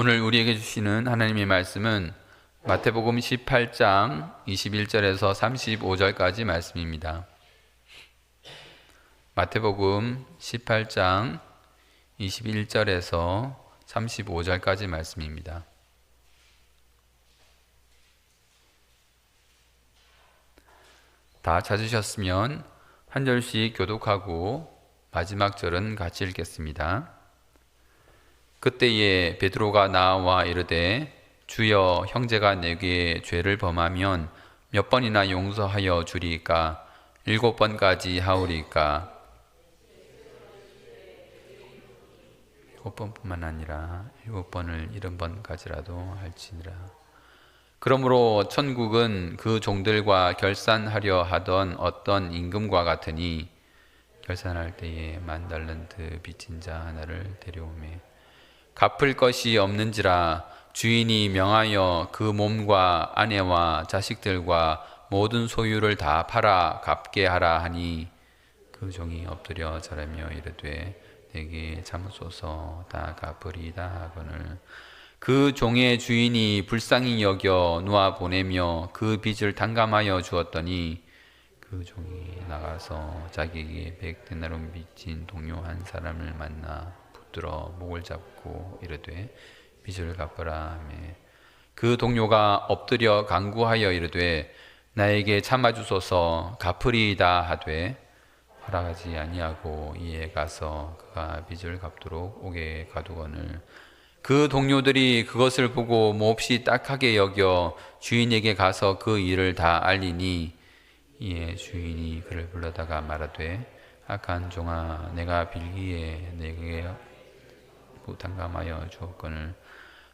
오늘 우리에게 주시는 하나님의 말씀은 마태복음 18장 21절에서 35절까지 말씀입니다. 마태복음 18장 21절에서 35절까지 말씀입니다. 다 찾으셨으면 한 절씩 교독하고 마지막 절은 같이 읽겠습니다. 그때에 베드로가 나와 이르되 주여, 형제가 내게 죄를 범하면 몇 번이나 용서하여 주리이까? 7번까지 하오리이까? 7번뿐만 아니라 7번을 70번까지라도 할지니라. 그러므로 천국은 그 종들과 결산하려 하던 어떤 임금과 같으니 결산할 때에 10,000달란트 빚진 자 하나를 데려오매 갚을 것이 없는지라 주인이 명하여 그 몸과 아내와 자식들과 모든 소유를 다 팔아 갚게 하라 하니 그 종이 엎드려 절하며 이르되 내게 참으소서 다 갚으리이다 하거늘 그 종의 주인이 불쌍히 여겨 놓아 보내며 그 빚을 탕감하여 주었더니 그 종이 나가서 자기에게 100데나리온 빚진 동료 한 사람을 만나 붙들어 목을 잡고 이르되 빚을 갚으라 하며 그 동료가 엎드려 간구하여 이르되 나에게 참아주소서 갚으리이다 하되 허락하지 아니하고 이에 가서 그가 빚을 갚도록 옥에 가두거늘 그 동료들이 그것을 보고 몹시 딱하게 여겨 주인에게 가서 그 일을 다 알리니 이에 주인이 그를 불러다가 말하되 악한 종아, 내가 빌기에 내게 탕감하여 주었거늘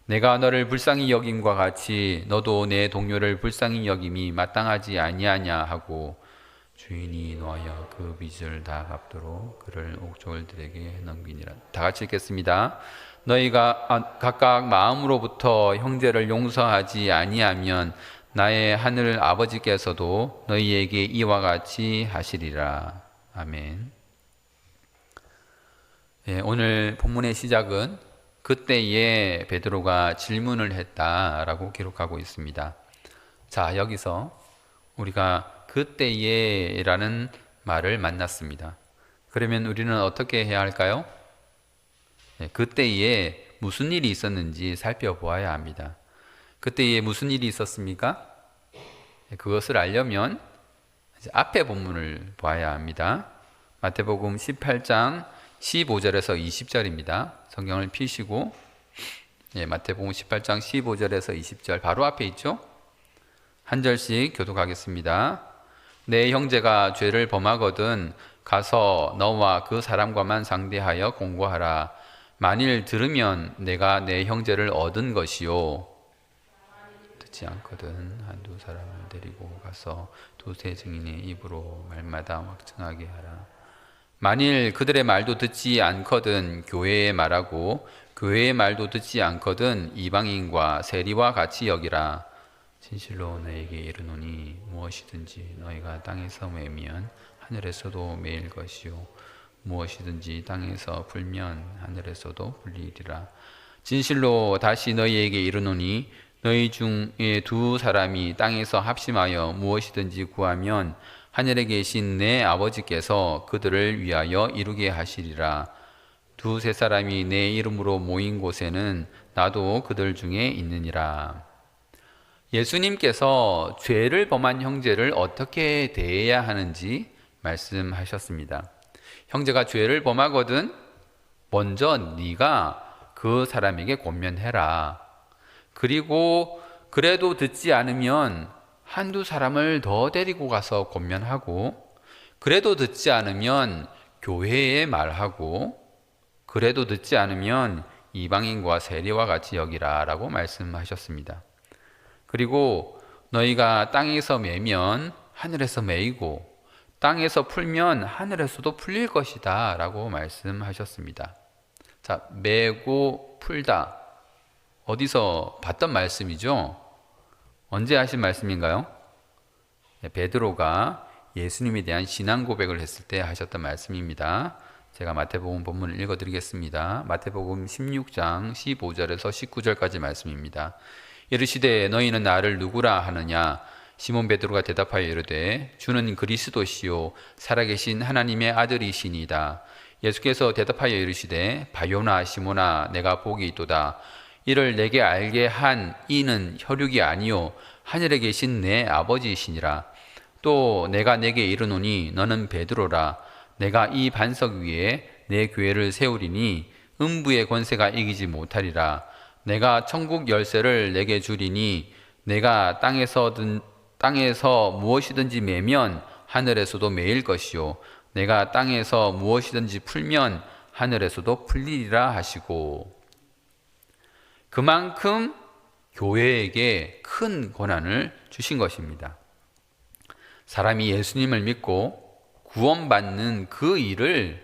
내가 너를 불쌍히 여김과 같이 너도 내 동료를 불쌍히 여김이 마땅하지 아니하냐 하고 주인이 노하여 그 빚을 다 갚도록 그를 옥졸들에게 넘기니라. 다 같이 읽겠습니다. 너희가 각각 마음으로부터 형제를 용서하지 아니하면 나의 하늘 아버지께서도 너희에게 이와 같이 하시리라. 아멘. 네, 오늘 본문의 시작은 그때에 베드로가 질문을 했다라고 기록하고 있습니다. 자, 여기서 우리가 그때에라는 말을 만났습니다. 그러면 우리는 어떻게 해야 할까요? 네, 그때에 무슨 일이 있었는지 살펴보아야 합니다. 그때에 무슨 일이 있었습니까? 그것을 알려면 이제 앞에 본문을 봐야 합니다. 마태복음 18장 15절에서 20절입니다. 성경을 펴시고 마태복음 18장 15절에서 20절 바로 앞에 있죠? 한 절씩 교독하겠습니다. 내 형제가 죄를 범하거든 가서 너와 그 사람과만 상대하여 공고하라. 만일 들으면 내가 내 형제를 얻은 것이요 듣지 않거든 한두 사람을 데리고 가서 두세 증인의 입으로 말마다 확증하게 하라. 만일 그들의 말도 듣지 않거든 교회의 말하고 교회의 말도 듣지 않거든 이방인과 세리와 같이 여기라. 진실로 너에게 이르노니 무엇이든지 너희가 땅에서 매면 하늘에서도 매일 것이요 무엇이든지 땅에서 풀면 하늘에서도 풀리리라. 진실로 다시 너희에게 이르노니 너희 중에 두 사람이 땅에서 합심하여 무엇이든지 구하면 하늘에 계신 내 아버지께서 그들을 위하여 이루게 하시리라. 두세 사람이 내 이름으로 모인 곳에는 나도 그들 중에 있느니라. 예수님께서 죄를 범한 형제를 어떻게 대해야 하는지 말씀하셨습니다. 형제가 죄를 범하거든 먼저 네가 그 사람에게 권면해라. 그리고 그래도 듣지 않으면 한두 사람을 더 데리고 가서 권면하고 그래도 듣지 않으면 교회에 말하고 그래도 듣지 않으면 이방인과 세리와 같이 여기라 라고 말씀하셨습니다. 그리고 너희가 땅에서 매면 하늘에서 매이고 땅에서 풀면 하늘에서도 풀릴 것이다 라고 말씀하셨습니다. 자, 매고 풀다 어디서 봤던 말씀이죠? 언제 하신 말씀인가요? 베드로가 예수님에 대한 신앙 고백을 했을 때 하셨던 말씀입니다. 제가 마태복음 본문을 읽어드리겠습니다. 마태복음 16장 15절에서 19절까지 말씀입니다. 이르시되 너희는 나를 누구라 하느냐? 시몬 베드로가 대답하여 이르되 주는 그리스도시요 살아계신 하나님의 아들이시니이다. 예수께서 대답하여 이르시되 바요나 시몬아 내가 복이 있도다. 이를 내게 알게 한 이는 혈육이 아니요 하늘에 계신 내 아버지이시니라. 또 내가 내게 이르노니 너는 베드로라. 내가 이 반석 위에 내 교회를 세우리니 음부의 권세가 이기지 못하리라. 내가 천국 열쇠를 내게 주리니 내가 땅에서 무엇이든지 매면 하늘에서도 매일 것이요 내가 땅에서 무엇이든지 풀면 하늘에서도 풀리리라 하시고, 그만큼 교회에게 큰 권한을 주신 것입니다. 사람이 예수님을 믿고 구원받는 그 일을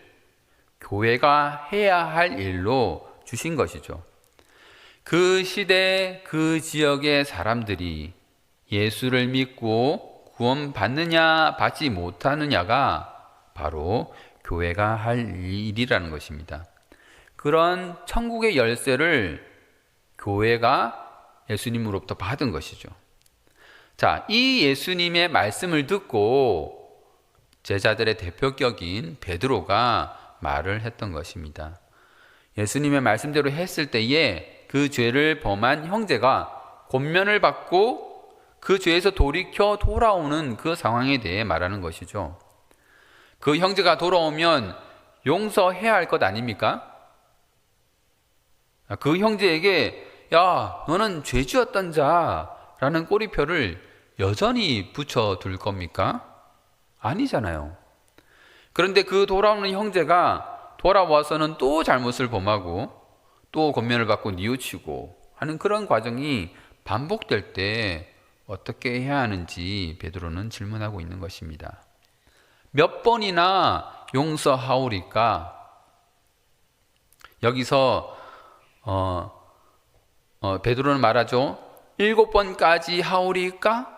교회가 해야 할 일로 주신 것이죠. 그 시대 그 지역의 사람들이 예수를 믿고 구원받느냐 받지 못하느냐가 바로 교회가 할 일이라는 것입니다. 그런 천국의 열쇠를 교회가 예수님으로부터 받은 것이죠. 자, 이 예수님의 말씀을 듣고 제자들의 대표격인 베드로가 말을 했던 것입니다. 예수님의 말씀대로 했을 때에 그 죄를 범한 형제가 권면을 받고 그 죄에서 돌이켜 돌아오는 그 상황에 대해 말하는 것이죠. 그 형제가 돌아오면 용서해야 할 것 아닙니까? 그 형제에게 야, 너는 죄지었던 자라는 꼬리표를 여전히 붙여둘 겁니까? 아니잖아요. 그런데 그 돌아오는 형제가 돌아와서는 또 잘못을 범하고 또 권면을 받고 뉘우치고 하는 그런 과정이 반복될 때 어떻게 해야 하는지 베드로는 질문하고 있는 것입니다. 몇 번이나 용서하오리까? 여기서 베드로는 말하죠. 7번까지 하오리까?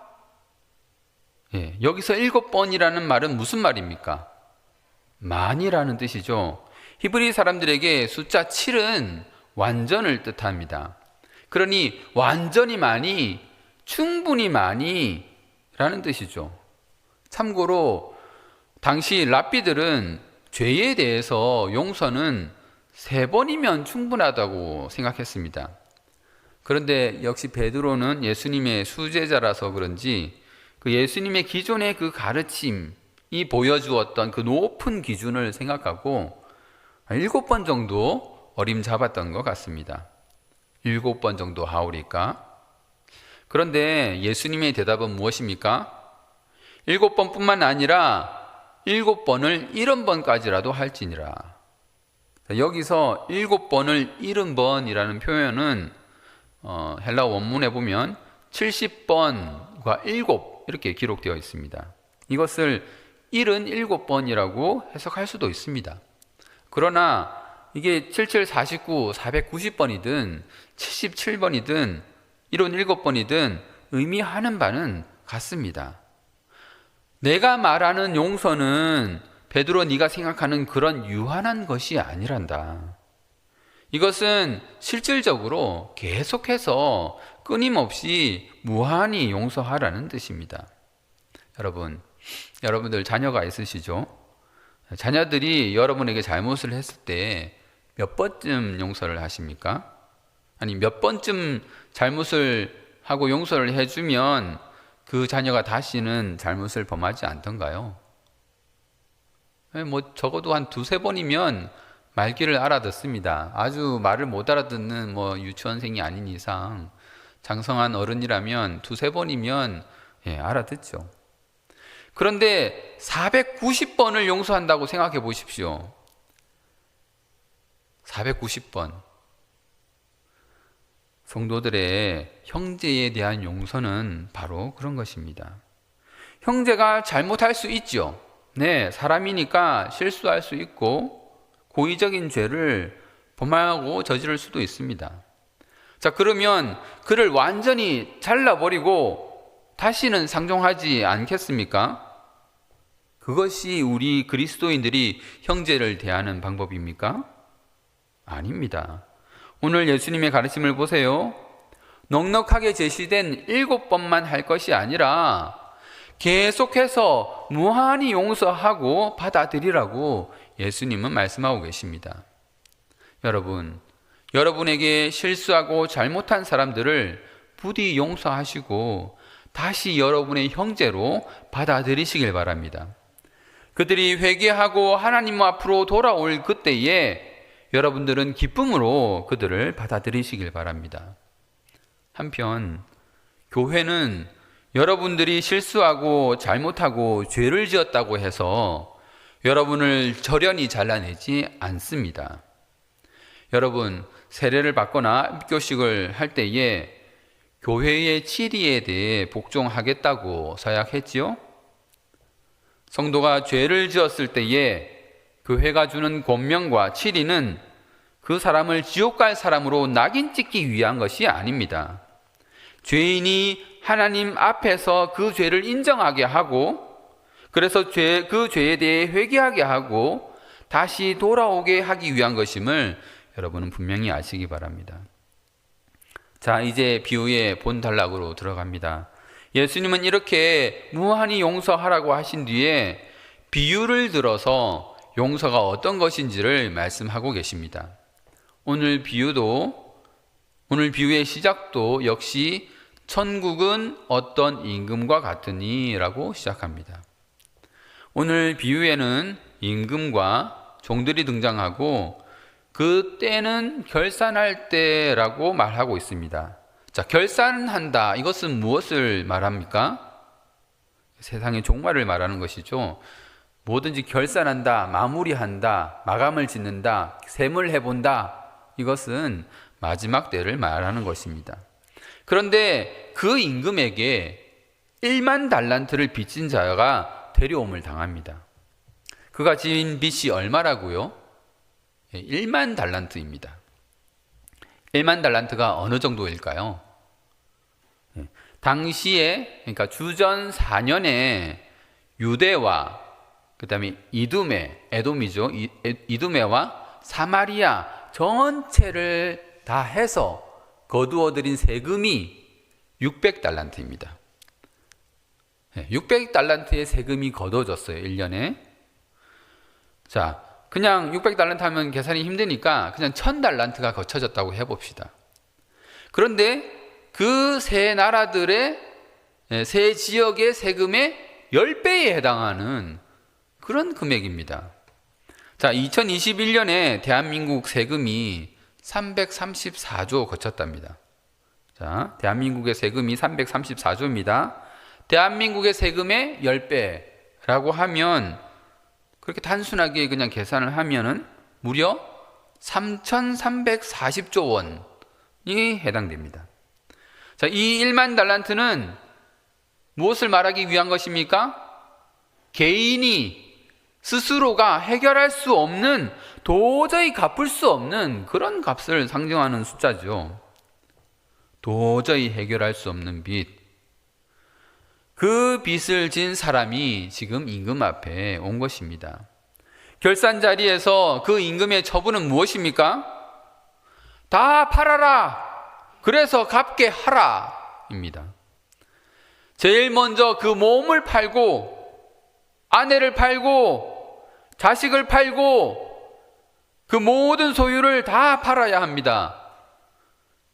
예, 여기서 7번이라는 말은 무슨 말입니까? 많이라는 뜻이죠. 히브리 사람들에게 숫자 7은 완전을 뜻합니다. 그러니 완전히 많이, 충분히 많이 라는 뜻이죠. 참고로 당시 랍비들은 죄에 대해서 용서는 3번이면 충분하다고 생각했습니다. 그런데 역시 베드로는 예수님의 수제자라서 그런지 그 예수님의 기존의 그 가르침이 보여주었던 그 높은 기준을 생각하고 7번 정도 어림잡았던 것 같습니다. 7번 정도 하오리까? 그런데 예수님의 대답은 무엇입니까? 7번뿐만 아니라 7번을 70번까지라도 할지니라. 여기서 7번을 70번이라는 표현은 헬라 원문에 보면 70번과 7 이렇게 기록되어 있습니다. 이것을 77번이라고 해석할 수도 있습니다. 그러나 이게 77, 49, 490번이든 77번이든 77번이든 의미하는 바는 같습니다. 내가 말하는 용서는 베드로 네가 생각하는 그런 유한한 것이 아니란다. 이것은 실질적으로 계속해서 끊임없이 무한히 용서하라는 뜻입니다. 여러분들 자녀가 있으시죠? 자녀들이 여러분에게 잘못을 했을 때 몇 번쯤 용서를 하십니까? 아니, 몇 번쯤 잘못을 하고 용서를 해주면 그 자녀가 다시는 잘못을 범하지 않던가요? 적어도 한 2-3번이면 말귀를 알아듣습니다. 아주 말을 못 알아듣는 유치원생이 아닌 이상 장성한 어른이라면 2-3번이면 알아듣죠. 그런데 490번을 용서한다고 생각해 보십시오. 490번. 성도들의 형제에 대한 용서는 바로 그런 것입니다. 형제가 잘못할 수 있죠. 네, 사람이니까 실수할 수 있고 고의적인 죄를 범하고 저지를 수도 있습니다. 자, 그러면 그를 완전히 잘라버리고 다시는 상종하지 않겠습니까? 그것이 우리 그리스도인들이 형제를 대하는 방법입니까? 아닙니다. 오늘 예수님의 가르침을 보세요. 넉넉하게 제시된 7번만 할 것이 아니라 계속해서 무한히 용서하고 받아들이라고 예수님은 말씀하고 계십니다. 여러분, 여러분에게 실수하고 잘못한 사람들을 부디 용서하시고 다시 여러분의 형제로 받아들이시길 바랍니다. 그들이 회개하고 하나님 앞으로 돌아올 그때에 여러분들은 기쁨으로 그들을 받아들이시길 바랍니다. 한편 교회는 여러분들이 실수하고 잘못하고 죄를 지었다고 해서 여러분을 절연히 잘라내지 않습니다. 여러분, 세례를 받거나 입교식을 할 때에 교회의 치리에 대해 복종하겠다고 서약했지요? 성도가 죄를 지었을 때에 교회가 주는 권면과 치리는 그 사람을 지옥 갈 사람으로 낙인 찍기 위한 것이 아닙니다. 죄인이 하나님 앞에서 그 죄를 인정하게 하고, 그래서 그 죄에 대해 회개하게 하고 다시 돌아오게 하기 위한 것임을 여러분은 분명히 아시기 바랍니다. 자, 이제 비유의 본 단락으로 들어갑니다. 예수님은 이렇게 무한히 용서하라고 하신 뒤에 비유를 들어서 용서가 어떤 것인지를 말씀하고 계십니다. 오늘 비유의 시작도 역시 천국은 어떤 임금과 같으니 라고 시작합니다. 오늘 비유에는 임금과 종들이 등장하고 그 때는 결산할 때라고 말하고 있습니다. 자, 결산한다. 이것은 무엇을 말합니까? 세상의 종말을 말하는 것이죠. 뭐든지 결산한다, 마무리한다, 마감을 짓는다, 셈을 해본다. 이것은 마지막 때를 말하는 것입니다. 그런데 그 임금에게 1만 달란트를 빚진 자가 데려옴을 당합니다. 그가 지은 빚이 얼마라고요? 1만 달란트입니다. 1만 달란트가 어느 정도일까요? 당시에, 그러니까 주전 4년에 유대와 그 다음에 이두메, 에돔이죠. 이두메와 사마리아 전체를 다 해서 거두어들인 세금이 600달란트입니다. 600달란트의 세금이 거둬졌어요. 1년에. 자, 그냥 600달란트 하면 계산이 힘드니까 그냥 1000달란트가 거쳐졌다고 해봅시다. 그런데 그 세 나라들의, 세 지역의 세금의 10배에 해당하는 그런 금액입니다. 자, 2021년에 대한민국 세금이 334조 거쳤답니다. 자, 대한민국의 세금이 334조입니다. 대한민국의 세금의 10배라고 하면 그렇게 단순하게 그냥 계산을 하면은 무려 3,340조 원이 해당됩니다. 자, 이 1만 달란트는 무엇을 말하기 위한 것입니까? 개인이 스스로가 해결할 수 없는, 도저히 갚을 수 없는 그런 값을 상징하는 숫자죠. 도저히 해결할 수 없는 빚. 그 빚을 진 사람이 지금 임금 앞에 온 것입니다. 결산 자리에서 그 임금의 처분은 무엇입니까? 다 팔아라. 그래서 갚게 하라. 입니다. 제일 먼저 그 몸을 팔고, 아내를 팔고, 자식을 팔고, 그 모든 소유를 다 팔아야 합니다.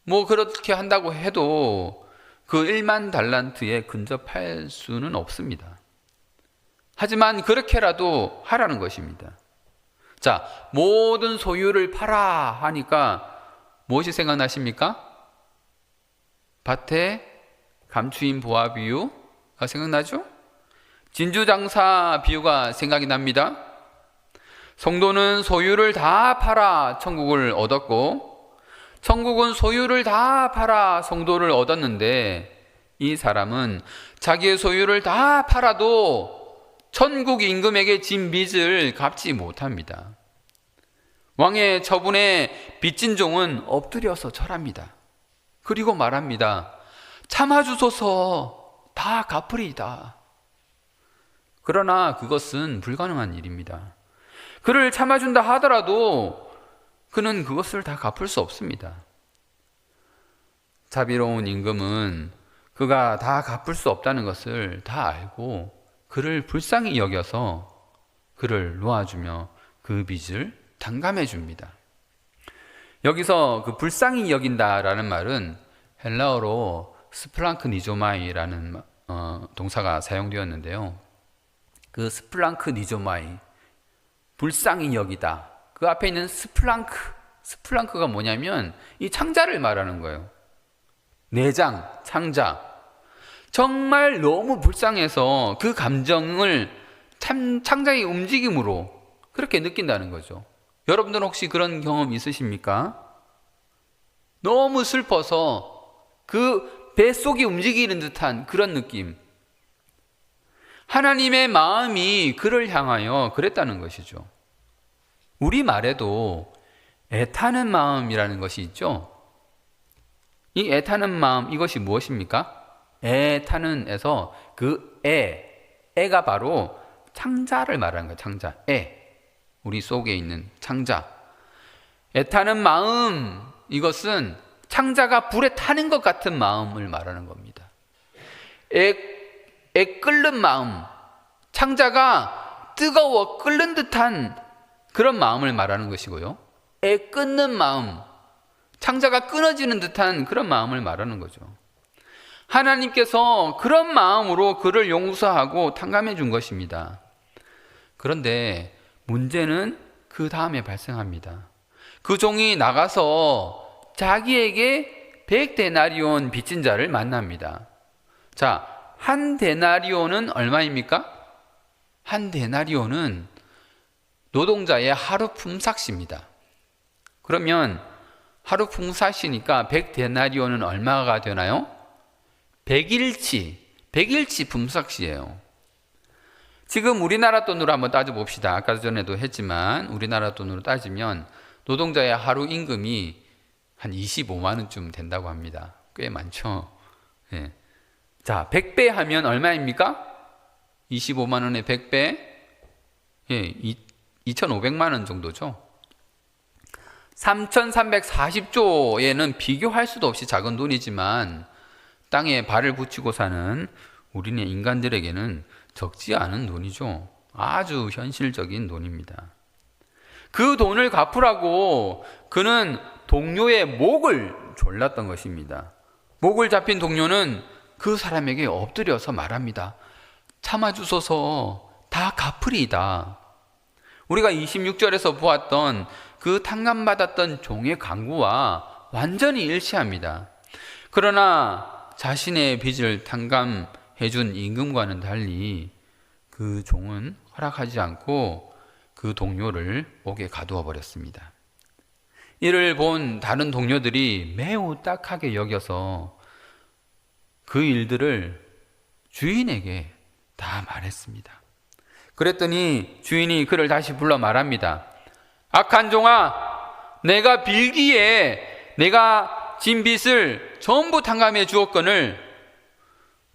뭐 그렇게 한다고 해도 그 1만 달란트에 근접할 수는 없습니다. 하지만 그렇게라도 하라는 것입니다. 자, 모든 소유를 팔아 하니까 무엇이 생각나십니까? 밭에 감추인 보화 비유가 생각나죠? 진주장사 비유가 생각이 납니다. 성도는 소유를 다 팔아 천국을 얻었고, 천국은 소유를 다 팔아 성도를 얻었는데, 이 사람은 자기의 소유를 다 팔아도 천국 임금에게 진 빚을 갚지 못합니다. 왕의 처분에 빚진 종은 엎드려서 절합니다. 그리고 말합니다. 참아주소서, 다 갚으리이다. 그러나 그것은 불가능한 일입니다. 그를 참아준다 하더라도 그는 그것을 다 갚을 수 없습니다. 자비로운 임금은 그가 다 갚을 수 없다는 것을 다 알고 그를 불쌍히 여겨서 그를 놓아주며 그 빚을 탕감해 줍니다. 여기서 그 불쌍히 여긴다라는 말은 헬라어로 스플랑크니조마이라는 동사가 사용되었는데요. 그 스플랑크니조마이, 불쌍히 여기다. 그 앞에 있는 스플랑크가 뭐냐면 이 창자를 말하는 거예요. 내장, 창자. 정말 너무 불쌍해서 그 감정을 창자의 움직임으로 그렇게 느낀다는 거죠. 여러분들은 혹시 그런 경험 있으십니까? 너무 슬퍼서 그 뱃속이 움직이는 듯한 그런 느낌. 하나님의 마음이 그를 향하여 그랬다는 것이죠. 우리말에도 애타는 마음이라는 것이 있죠. 이 애타는 마음, 이것이 무엇입니까? 애타는에서 그 애가 바로 창자를 말하는 거예요. 창자, 우리 속에 있는 창자. 애타는 마음, 이것은 창자가 불에 타는 것 같은 마음을 말하는 겁니다. 끓는 마음, 창자가 뜨거워 끓는 듯한 그런 마음을 말하는 것이고요. 끊는 마음, 창자가 끊어지는 듯한 그런 마음을 말하는 거죠. 하나님께서 그런 마음으로 그를 용서하고 탕감해 준 것입니다. 그런데 문제는 그 다음에 발생합니다. 그 종이 나가서 자기에게 100데나리온 빚진 자를 만납니다. 자, 한 데나리온은 얼마입니까? 한 데나리온은 노동자의 하루 품삯입니다. 그러면 하루 품삯이니까 100데나리온은 얼마가 되나요? 100일치 품삯이에요. 지금 우리나라 돈으로 한번 따져봅시다. 아까 전에도 했지만 우리나라 돈으로 따지면 노동자의 하루 임금이 한 25만 원쯤 된다고 합니다. 꽤 많죠. 예. 자, 100배 하면 얼마입니까? 25만 원에 100배? 예, 2,500만 원 정도죠. 3,340조에는 비교할 수도 없이 작은 돈이지만 땅에 발을 붙이고 사는 우리네 인간들에게는 적지 않은 돈이죠. 아주 현실적인 돈입니다. 그 돈을 갚으라고 그는 동료의 목을 졸랐던 것입니다. 목을 잡힌 동료는 그 사람에게 엎드려서 말합니다. 참아주소서, 다 갚으리이다. 우리가 26절에서 보았던 그 탕감받았던 종의 강구와 완전히 일치합니다. 그러나 자신의 빚을 탕감해준 임금과는 달리 그 종은 허락하지 않고 그 동료를 옥에 가두어 버렸습니다. 이를 본 다른 동료들이 매우 딱하게 여겨서 그 일들을 주인에게 다 말했습니다. 그랬더니 주인이 그를 다시 불러 말합니다. 악한 종아, 내가 빌기에 내가 진 빚을 전부 탕감해 주었거늘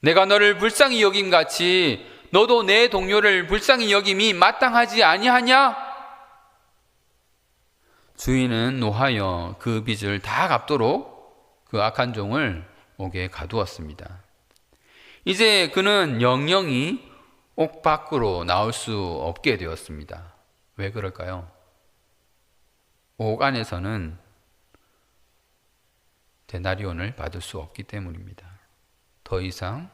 내가 너를 불쌍히 여김같이 너도 내 동료를 불쌍히 여김이 마땅하지 아니하냐? 주인은 노하여 그 빚을 다 갚도록 그 악한 종을 옥에 가두었습니다. 이제 그는 영영이 옥 밖으로 나올 수 없게 되었습니다. 왜 그럴까요? 옥 안에서는 데나리온을 받을 수 없기 때문입니다. 더 이상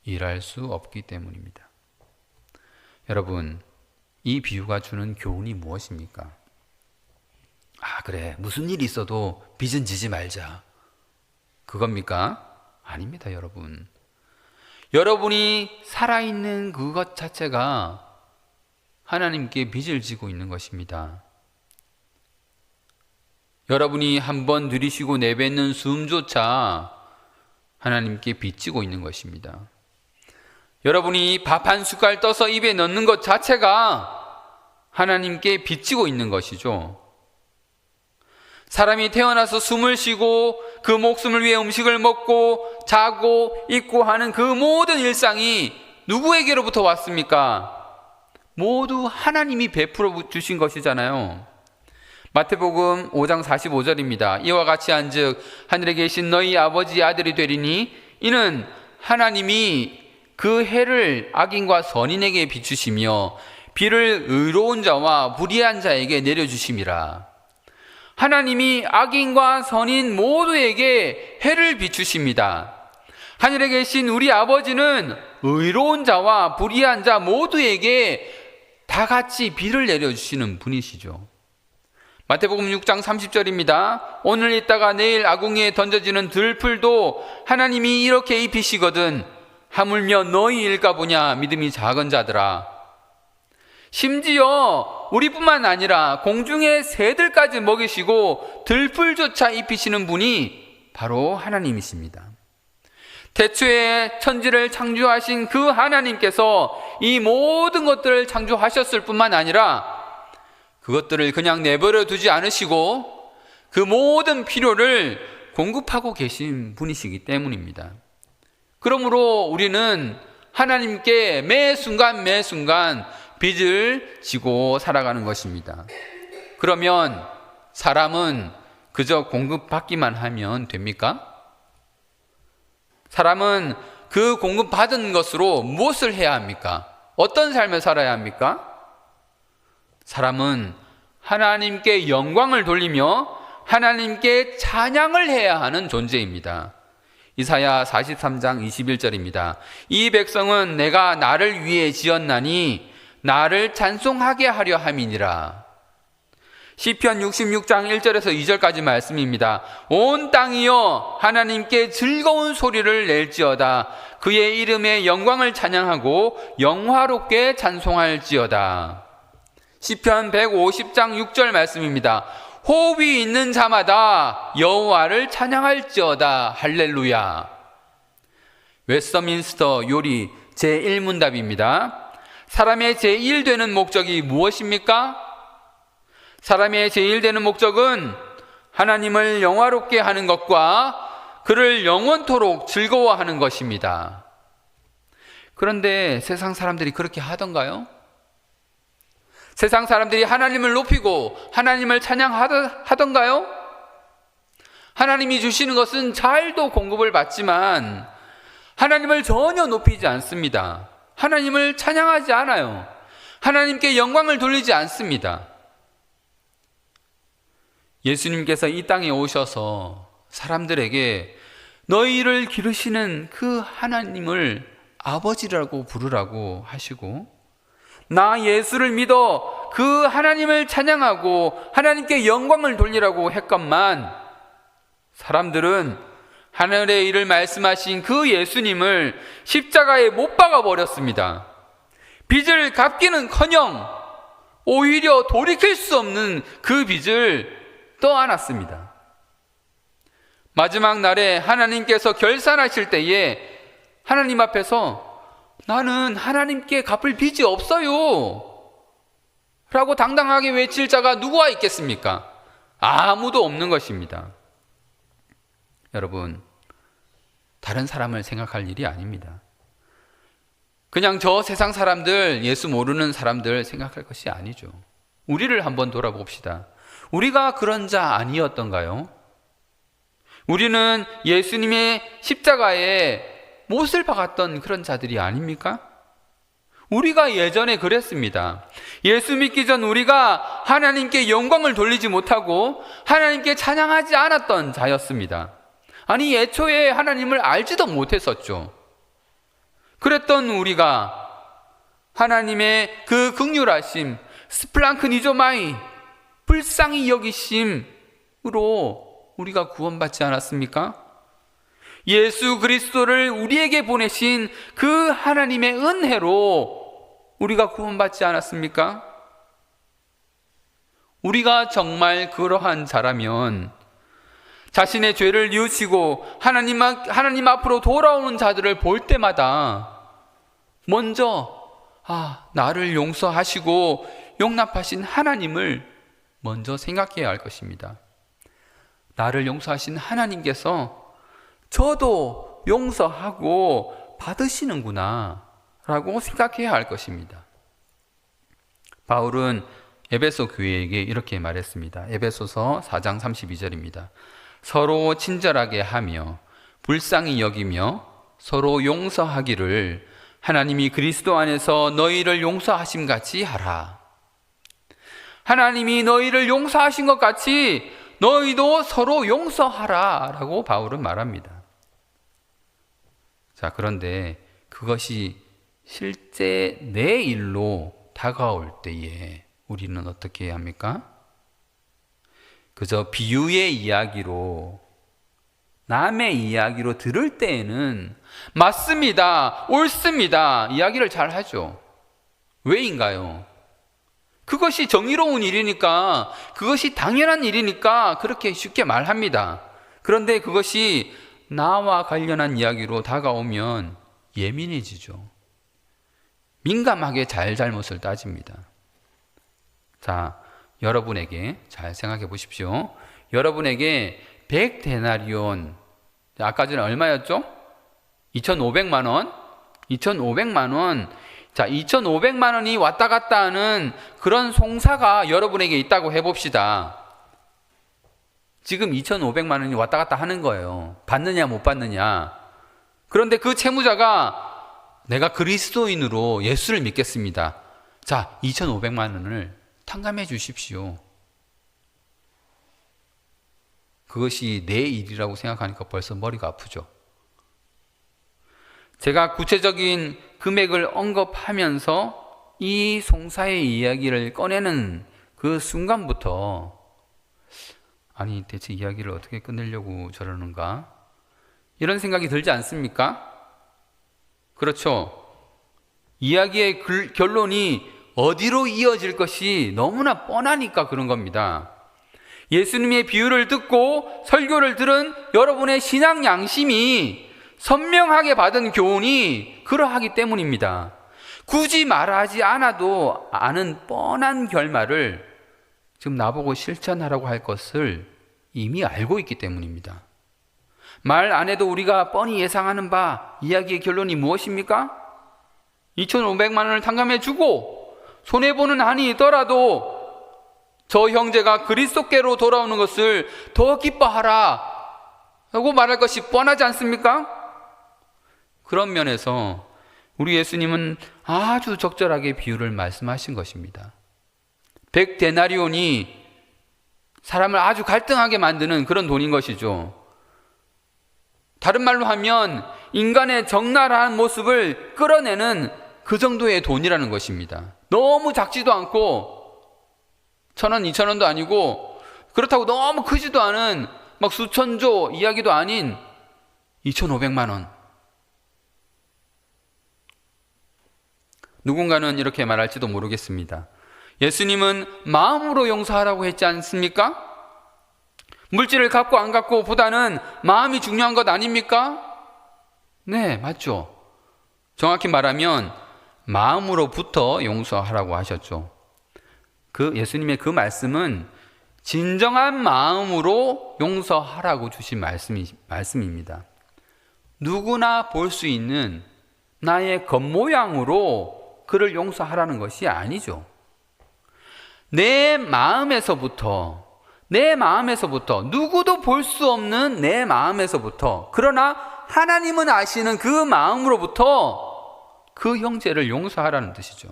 일할 수 없기 때문입니다. 여러분, 이 비유가 주는 교훈이 무엇입니까? 아, 그래, 무슨 일이 있어도 빚은 지지 말자, 그겁니까? 아닙니다, 여러분. 여러분이 살아있는 그것 자체가 하나님께 빚을 지고 있는 것입니다. 여러분이 한번 들이쉬고 내뱉는 숨조차 하나님께 빚지고 있는 것입니다. 여러분이 밥 한 숟갈 떠서 입에 넣는 것 자체가 하나님께 빚지고 있는 것이죠. 사람이 태어나서 숨을 쉬고 그 목숨을 위해 음식을 먹고 자고 입고 하는 그 모든 일상이 누구에게로부터 왔습니까? 모두 하나님이 베풀어 주신 것이잖아요. 마태복음 5장 45절입니다. 이와 같이 한즉 하늘에 계신 너희 아버지의 아들이 되리니 이는 하나님이 그 해를 악인과 선인에게 비추시며 비를 의로운 자와 불의한 자에게 내려주심이라. 하나님이 악인과 선인 모두에게 해를 비추십니다. 하늘에 계신 우리 아버지는 의로운 자와 불의한 자 모두에게 다 같이 비를 내려주시는 분이시죠. 마태복음 6장 30절입니다. 오늘 있다가 내일 아궁이에 던져지는 들풀도 하나님이 이렇게 입히시거든 하물며 너희 일까 보냐 믿음이 작은 자들아. 심지어 우리뿐만 아니라 공중의 새들까지 먹이시고 들풀조차 입히시는 분이 바로 하나님이십니다. 태초에 천지를 창조하신 그 하나님께서 이 모든 것들을 창조하셨을 뿐만 아니라 그것들을 그냥 내버려 두지 않으시고 그 모든 필요를 공급하고 계신 분이시기 때문입니다. 그러므로 우리는 하나님께 매 순간 빚을 지고 살아가는 것입니다. 그러면 사람은 그저 공급받기만 하면 됩니까? 사람은 그 공급받은 것으로 무엇을 해야 합니까? 어떤 삶을 살아야 합니까? 사람은 하나님께 영광을 돌리며 하나님께 찬양을 해야 하는 존재입니다. 이사야 43장 21절입니다. 이 백성은 내가 나를 위해 지었나니 나를 찬송하게 하려 함이니라. 시편 66장 1절에서 2절까지 말씀입니다. 온 땅이여 하나님께 즐거운 소리를 낼지어다. 그의 이름의 영광을 찬양하고 영화롭게 찬송할지어다. 시편 150장 6절 말씀입니다. 호흡이 있는 자마다 여호와를 찬양할지어다. 할렐루야. 웨스터민스터 요리 제1문답입니다. 사람의 제1되는 목적이 무엇입니까? 사람의 제1되는 목적은 하나님을 영화롭게 하는 것과 그를 영원토록 즐거워하는 것입니다. 그런데 세상 사람들이 그렇게 하던가요? 세상 사람들이 하나님을 높이고 하나님을 찬양하던가요? 하나님이 주시는 것은 잘도 공급을 받지만 하나님을 전혀 높이지 않습니다. 하나님을 찬양하지 않아요. 하나님께 영광을 돌리지 않습니다. 예수님께서 이 땅에 오셔서 사람들에게 너희를 기르시는 그 하나님을 아버지라고 부르라고 하시고 나 예수를 믿어 그 하나님을 찬양하고 하나님께 영광을 돌리라고 했건만 사람들은 하늘의 일을 말씀하신 그 예수님을 십자가에 못 박아 버렸습니다. 빚을 갚기는커녕 오히려 돌이킬 수 없는 그 빚을 떠안았습니다. 마지막 날에 하나님께서 결산하실 때에 하나님 앞에서 나는 하나님께 갚을 빚이 없어요 라고 당당하게 외칠 자가 누구가 있겠습니까? 아무도 없는 것입니다. 여러분, 다른 사람을 생각할 일이 아닙니다. 그냥 저 세상 사람들, 예수 모르는 사람들 생각할 것이 아니죠. 우리를 한번 돌아봅시다. 우리가 그런 자 아니었던가요? 우리는 예수님의 십자가에 못을 박았던 그런 자들이 아닙니까? 우리가 예전에 그랬습니다. 예수 믿기 전 우리가 하나님께 영광을 돌리지 못하고 하나님께 찬양하지 않았던 자였습니다. 아니, 애초에 하나님을 알지도 못했었죠. 그랬던 우리가 하나님의 그 긍휼하심, 스플랑크니조마이, 불쌍히 여기심으로 우리가 구원받지 않았습니까? 예수 그리스도를 우리에게 보내신 그 하나님의 은혜로 우리가 구원받지 않았습니까? 우리가 정말 그러한 자라면 자신의 죄를 뉘우치고 하나님 앞으로 돌아오는 자들을 볼 때마다 먼저 나를 용서하시고 용납하신 하나님을 먼저 생각해야 할 것입니다. 나를 용서하신 하나님께서 저도 용서하고 받으시는구나 라고 생각해야 할 것입니다. 바울은 에베소 교회에게 이렇게 말했습니다. 에베소서 4장 32절입니다. 서로 친절하게 하며 불쌍히 여기며 서로 용서하기를 하나님이 그리스도 안에서 너희를 용서하심 같이 하라. 하나님이 너희를 용서하신 것 같이 너희도 서로 용서하라 라고 바울은 말합니다. 자, 그런데 그것이 실제 내 일로 다가올 때에 우리는 어떻게 해야 합니까? 그저 비유의 이야기로, 남의 이야기로 들을 때에는 맞습니다, 옳습니다 이야기를 잘 하죠. 왜인가요? 그것이 정의로운 일이니까, 그것이 당연한 일이니까 그렇게 쉽게 말합니다. 그런데 그것이 나와 관련한 이야기로 다가오면 예민해지죠. 민감하게 잘잘못을 따집니다. 자, 여러분에게 잘 생각해 보십시오. 여러분에게 100데나리온, 아까 전에 얼마였죠? 2,500만 원? 2,500만 원. 자, 2,500만 원이 왔다 갔다 하는 그런 송사가 여러분에게 있다고 해봅시다. 지금 2,500만 원이 왔다 갔다 하는 거예요. 받느냐 못 받느냐. 그런데 그 채무자가 내가 그리스도인으로 예수를 믿겠습니다. 자, 2,500만 원을 탕감해 주십시오. 그것이 내 일이라고 생각하니까 벌써 머리가 아프죠. 제가 구체적인 금액을 언급하면서 이 송사의 이야기를 꺼내는 그 순간부터 아니 대체 이야기를 어떻게 끝내려고 저러는가? 이런 생각이 들지 않습니까? 그렇죠. 이야기의 결론이 어디로 이어질 것이 너무나 뻔하니까 그런 겁니다. 예수님의 비유를 듣고 설교를 들은 여러분의 신앙 양심이 선명하게 받은 교훈이 그러하기 때문입니다. 굳이 말하지 않아도 아는 뻔한 결말을 지금 나보고 실천하라고 할 것을 이미 알고 있기 때문입니다. 말 안 해도 우리가 뻔히 예상하는 바 이야기의 결론이 무엇입니까? 2,500만 원을 탕감해 주고 손해보는 한이 있더라도 저 형제가 그리스도께로 돌아오는 것을 더 기뻐하라 라고 말할 것이 뻔하지 않습니까? 그런 면에서 우리 예수님은 아주 적절하게 비유를 말씀하신 것입니다. 100데나리온이 사람을 아주 갈등하게 만드는 그런 돈인 것이죠. 다른 말로 하면 인간의 적나라한 모습을 끌어내는 그 정도의 돈이라는 것입니다. 너무 작지도 않고 1,000원, 2,000원도 아니고 그렇다고 너무 크지도 않은 막 수천조 이야기도 아닌 2,500만 원. 누군가는 이렇게 말할지도 모르겠습니다. 예수님은 마음으로 용서하라고 했지 않습니까? 물질을 갖고 안 갖고 보다는 마음이 중요한 것 아닙니까? 네, 맞죠. 정확히 말하면 마음으로부터 용서하라고 하셨죠. 그 예수님의 그 말씀은 진정한 마음으로 용서하라고 주신 말씀입니다. 누구나 볼 수 있는 나의 겉모양으로 그를 용서하라는 것이 아니죠. 내 마음에서부터 누구도 볼 수 없는 내 마음에서부터, 그러나 하나님은 아시는 그 마음으로부터 그 형제를 용서하라는 뜻이죠.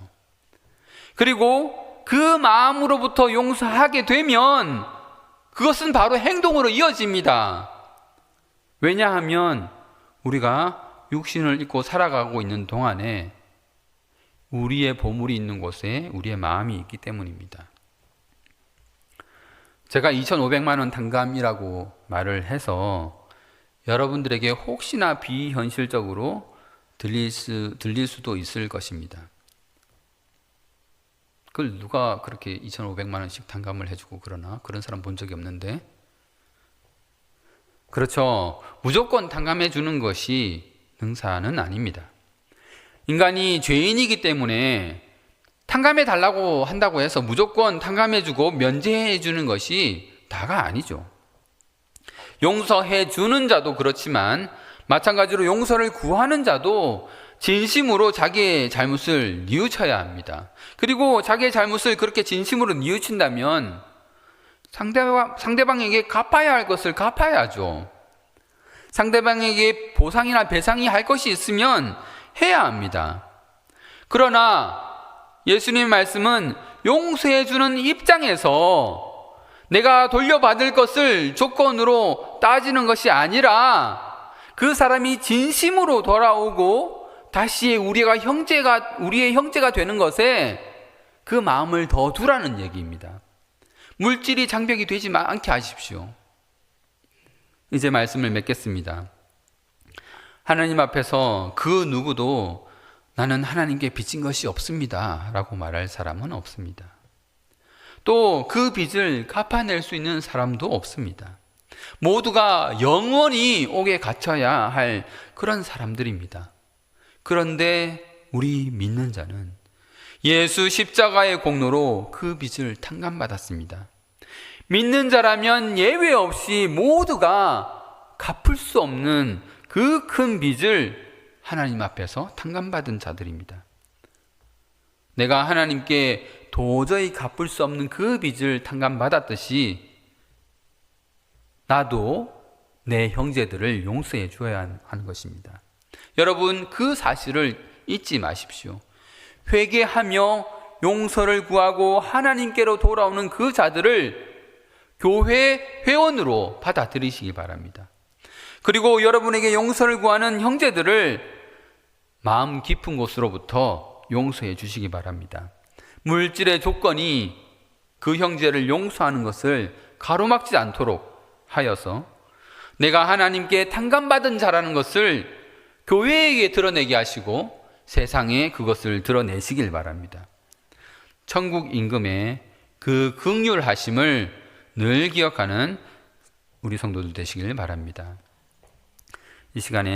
그리고 그 마음으로부터 용서하게 되면 그것은 바로 행동으로 이어집니다. 왜냐하면 우리가 육신을 입고 살아가고 있는 동안에 우리의 보물이 있는 곳에 우리의 마음이 있기 때문입니다. 제가 2,500만 원 탕감이라고 말을 해서 여러분들에게 혹시나 비현실적으로 들릴 수도 있을 것입니다. 그걸 누가 그렇게 2,500만 원씩 탕감을 해주고 그러나? 그런 사람 본 적이 없는데. 그렇죠. 무조건 탕감해 주는 것이 능사는 아닙니다. 인간이 죄인이기 때문에 탕감해 달라고 한다고 해서 무조건 탕감해 주고 면제해 주는 것이 다가 아니죠. 용서해 주는 자도 그렇지만 마찬가지로 용서를 구하는 자도 진심으로 자기의 잘못을 뉘우쳐야 합니다. 그리고 자기의 잘못을 그렇게 진심으로 뉘우친다면 상대방에게 갚아야 할 것을 갚아야죠. 상대방에게 보상이나 배상이 할 것이 있으면 해야 합니다. 그러나 예수님 말씀은 용서해주는 입장에서 내가 돌려받을 것을 조건으로 따지는 것이 아니라 그 사람이 진심으로 돌아오고 다시 우리의 형제가 되는 것에 그 마음을 더 두라는 얘기입니다. 물질이 장벽이 되지 않게 하십시오. 이제 말씀을 맺겠습니다. 하나님 앞에서 그 누구도 나는 하나님께 빚진 것이 없습니다 라고 말할 사람은 없습니다. 또 그 빚을 갚아낼 수 있는 사람도 없습니다. 모두가 영원히 옥에 갇혀야 할 그런 사람들입니다. 그런데 우리 믿는 자는 예수 십자가의 공로로 그 빚을 탕감받았습니다. 믿는 자라면 예외 없이 모두가 갚을 수 없는 그 큰 빚을 하나님 앞에서 탕감받은 자들입니다. 내가 하나님께 도저히 갚을 수 없는 그 빚을 탕감받았듯이 나도 내 형제들을 용서해 줘야 하는 것입니다. 여러분, 그 사실을 잊지 마십시오. 회개하며 용서를 구하고 하나님께로 돌아오는 그 자들을 교회 회원으로 받아들이시기 바랍니다. 그리고 여러분에게 용서를 구하는 형제들을 마음 깊은 곳으로부터 용서해 주시기 바랍니다. 물질의 조건이 그 형제를 용서하는 것을 가로막지 않도록 하여서 내가 하나님께 탕감받은 자라는 것을 교회에게 드러내게 하시고 세상에 그것을 드러내시길 바랍니다. 천국 임금의 그 긍휼하심을 늘 기억하는 우리 성도들 되시길 바랍니다. 이 시간에